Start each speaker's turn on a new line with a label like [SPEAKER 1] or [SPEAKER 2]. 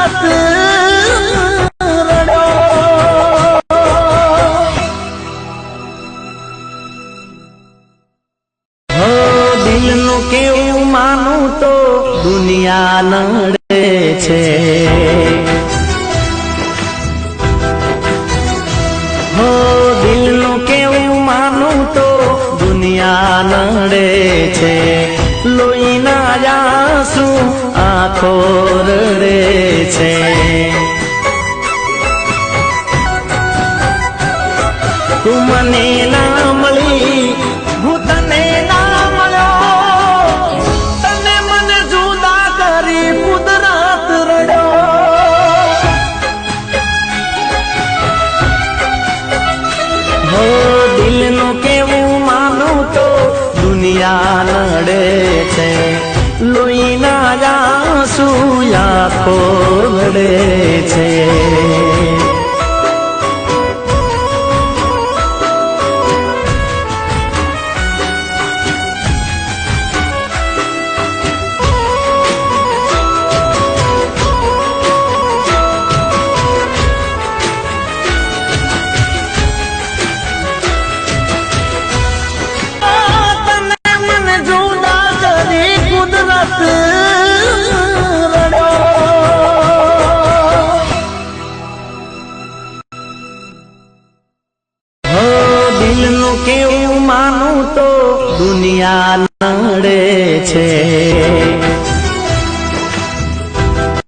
[SPEAKER 1] કુદરત દિલનું કેવું માનું તો દુનિયા નડે છે હો દિલનું કેવું માનું તો દુનિયા નડે છે લોહીના આંસુ આંખો રડે છે તું મને ના મળી હું તને ના મળ્યો તને મને જુદા કરી કુદરત રડ્યો હો દિલનું કેવું માનું તો દુનિયા નડે છે લોહીના આંસુ આંખો રડે છે દિલનું કેવું માનું તો દુનિયા નડે